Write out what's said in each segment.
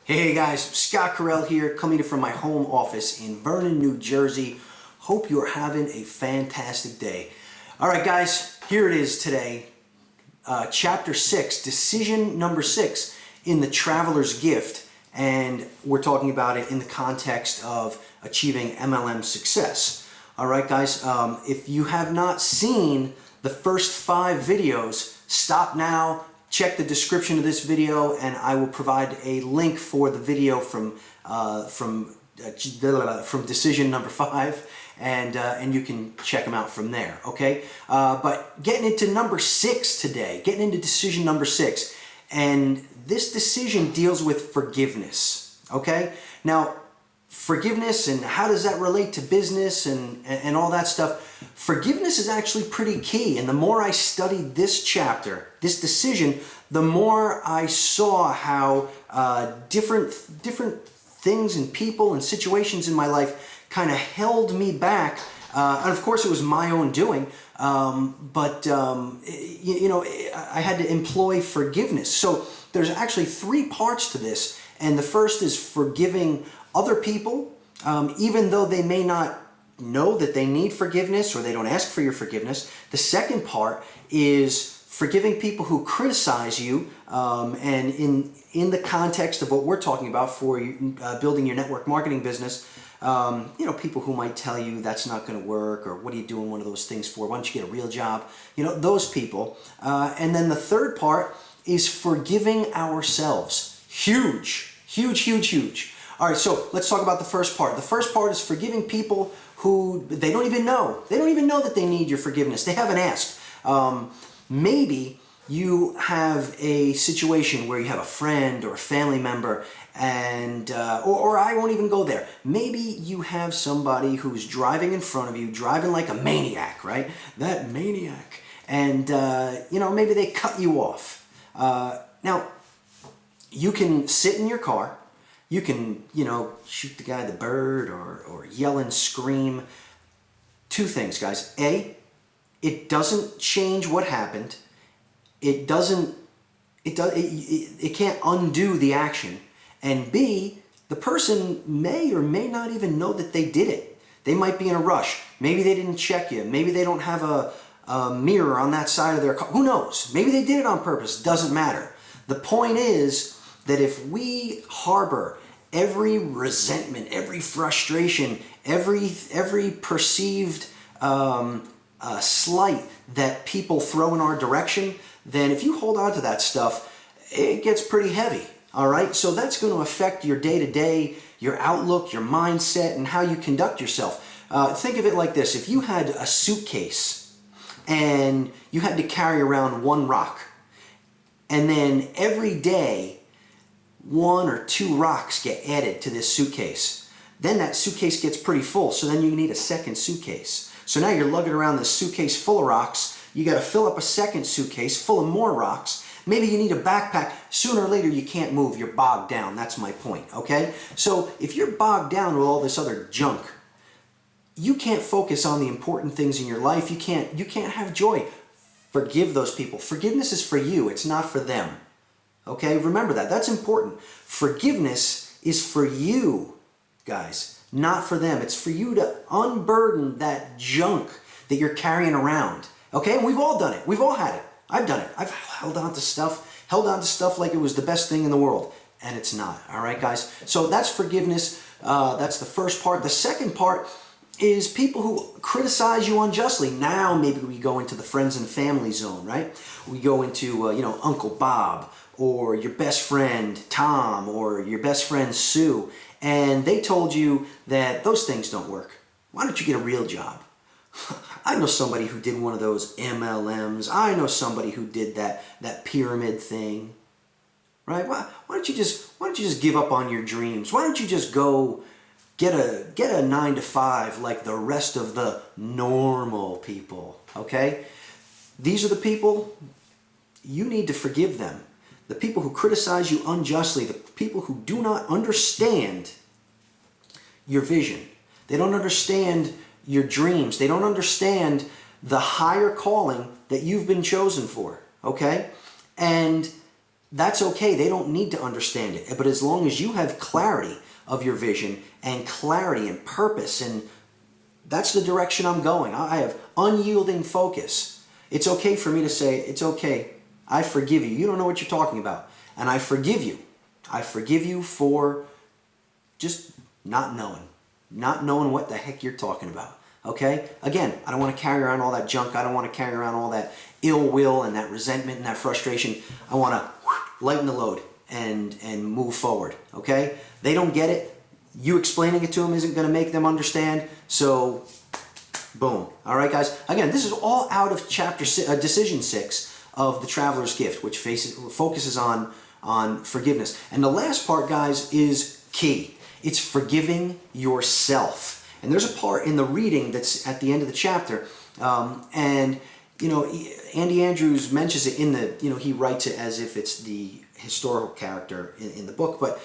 Hey guys, Scott Carell here, coming from my home office in Vernon, New Jersey. Hope you're having a fantastic day. All right guys, here it is today. Chapter 6, decision number 6 in The Traveler's Gift. And we're talking about it in the context of achieving MLM success. All right guys, if you have not seen the first 5 videos, stop now. Check the description of this video and I will provide a link for the video from decision number 5 and you can check them out from there, okay? But getting into number 6 today, getting into decision number 6, and this decision deals with forgiveness, okay? Now, forgiveness and how does that relate to business and all that stuff. Forgiveness is actually pretty key, and the more I studied this chapter, this decision, the more I saw how different things and people and situations in my life kind of held me back. And of course it was my own doing, but you know, I had to employ forgiveness. So there's actually 3 parts to this, and the first is forgiving other people, even though they may not know that they need forgiveness or they don't ask for your forgiveness. The second part is forgiving people who criticize you, and in the context of what we're talking about for building your network marketing business, you know, people who might tell you that's not going to work, or what are you doing one of those things for? Why don't you get a real job? You know, those people. And then the third part is forgiving ourselves. Huge, huge, huge, huge. All right, so let's talk about the first part. The first part is forgiving people who they don't even know. They don't even know that they need your forgiveness. They haven't asked. Maybe you have a situation where you have a friend or a family member, and or I won't even go there. Maybe you have somebody who's driving in front of you, driving like a maniac, right? That maniac. And you know, maybe they cut you off. Now, you can sit in your car. You can, you know, shoot the guy the bird or yell and scream. 2 things, guys. A, it doesn't change what happened. It can't undo the action. And B, the person may or may not even know that they did it. They might be in a rush. Maybe they didn't check you. Maybe they don't have a mirror on that side of their car. Who knows? Maybe they did it on purpose. Doesn't matter. The point is that if we harbor every resentment, every frustration, every perceived slight that people throw in our direction, then if you hold on to that stuff, it gets pretty heavy, all right? So that's going to affect your day-to-day, your outlook, your mindset, and how you conduct yourself. Think of it like this. If you had a suitcase and you had to carry around 1 rock, and then every day 1 or 2 rocks get added to this suitcase, then that suitcase gets pretty full, so then you need a second suitcase. So now you're lugging around this suitcase full of rocks. You got to fill up a second suitcase full of more rocks. Maybe you need a backpack. Sooner or later you can't move. You're bogged down. That's my point, okay? So if you're bogged down with all this other junk, you can't focus on the important things in your life. You can't have joy. Forgive those people. Forgiveness is for you. It's not for them. Okay, remember that. That's important. Forgiveness is for you, guys, not for them. It's for you to unburden that junk that you're carrying around. Okay, and we've all done it. We've all had it. I've done it. I've held on to stuff like it was the best thing in the world, and it's not. All right, guys? So that's forgiveness. That's the first part. The second part is people who criticize you unjustly. Now maybe we go into the friends and family zone, right? We go into, you know, Uncle Bob, or your best friend Tom, or your best friend Sue, and they told you that those things don't work. Why don't you get a real job? I know somebody who did one of those MLMs. I know somebody who did that pyramid thing, right? Why don't you just give up on your dreams? Why don't you just go get a 9-to-5 like the rest of the normal people? Okay, these are the people you need to forgive them. The people who criticize you unjustly, the people who do not understand your vision. They don't understand your dreams. They don't understand the higher calling that you've been chosen for, okay? And that's okay. They don't need to understand it. But as long as you have clarity of your vision and clarity and purpose, and that's the direction I'm going. I have unyielding focus. It's okay for me to say, it's okay, I forgive you. You don't know what you're talking about. And I forgive you. I forgive you for just not knowing what the heck you're talking about. Okay? Again, I don't want to carry around all that junk. I don't want to carry around all that ill will and that resentment and that frustration. I want to lighten the load and move forward. Okay? They don't get it. You explaining it to them isn't going to make them understand. So, boom. All right, guys? Again, this is all out of Decision 6 of The Traveler's Gift, which focuses on forgiveness. And the last part, guys, is key. It's forgiving yourself. And there's a part in the reading that's at the end of the chapter. And, you know, Andy Andrews mentions it in the, you know, he writes it as if it's the historical character in the book. But,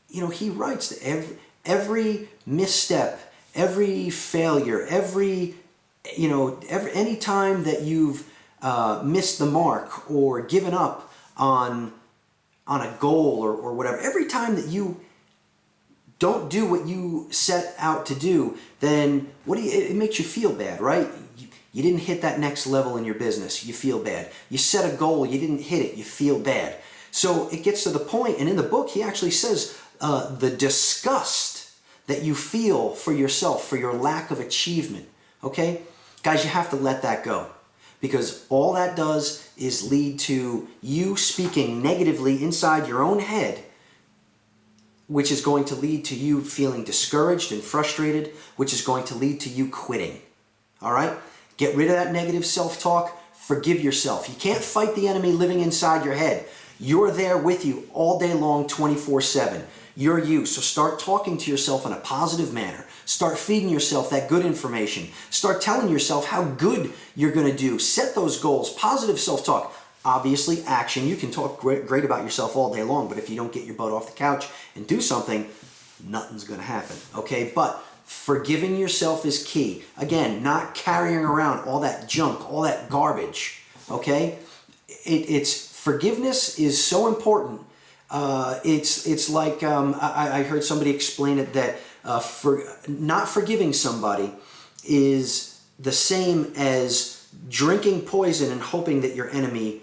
you know, he writes that every misstep, every failure, any time that you've missed the mark or given up on a goal or whatever, every time that you don't do what you set out to do, then it makes you feel bad, right? You didn't hit that next level in your business, you feel bad. You set a goal, you didn't hit it, you feel bad. So it gets to the point, and in the book he actually says the disgust that you feel for yourself, for your lack of achievement, okay? Guys, you have to let that go. Because all that does is lead to you speaking negatively inside your own head, which is going to lead to you feeling discouraged and frustrated, which is going to lead to you quitting. All right? Get rid of that negative self-talk. Forgive yourself. You can't fight the enemy living inside your head. You're there with you all day long, 24/7. You're you. So start talking to yourself in a positive manner. Start feeding yourself that good information. Start telling yourself how good you're going to do. Set those goals. Positive self-talk. Obviously, action. You can talk great about yourself all day long, but if you don't get your butt off the couch and do something, nothing's going to happen. Okay? But forgiving yourself is key. Again, not carrying around all that junk, all that garbage. Okay? Forgiveness is so important. It's like I heard somebody explain it that not forgiving somebody is the same as drinking poison and hoping that your enemy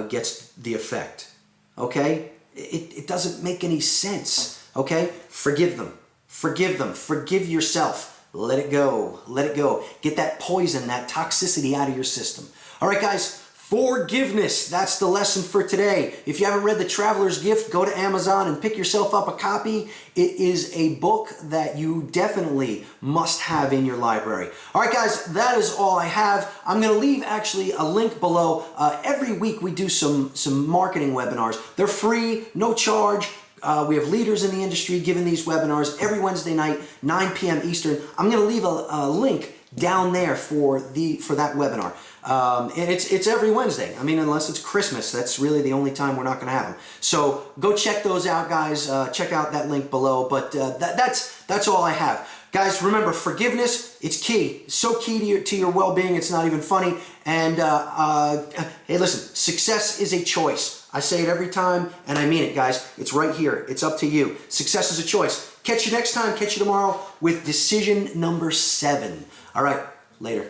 gets the effect. Okay? It doesn't make any sense. Okay? Forgive them. Forgive them. Forgive yourself. Let it go. Let it go. Get that poison, that toxicity out of your system. All right, guys. Forgiveness. That's the lesson for today. If you haven't read The Traveler's Gift, go to Amazon and pick yourself up a copy. It is a book that you definitely must have in your library. All right, guys, that is all I have. I'm going to leave actually a link below. Every week we do some marketing webinars. They're free, no charge. We have leaders in the industry giving these webinars every Wednesday night, 9 p.m. Eastern. I'm going to leave a link down there for that webinar. And it's every Wednesday. I mean, unless it's Christmas, that's really the only time we're not going to have them. So go check those out, guys. Check out that link below. But that's all I have. Guys, remember, forgiveness, it's key. It's so key to your well-being, it's not even funny. And hey, listen, success is a choice. I say it every time, and I mean it, guys. It's right here. It's up to you. Success is a choice. Catch you next time. Catch you tomorrow with decision number 7. All right, later.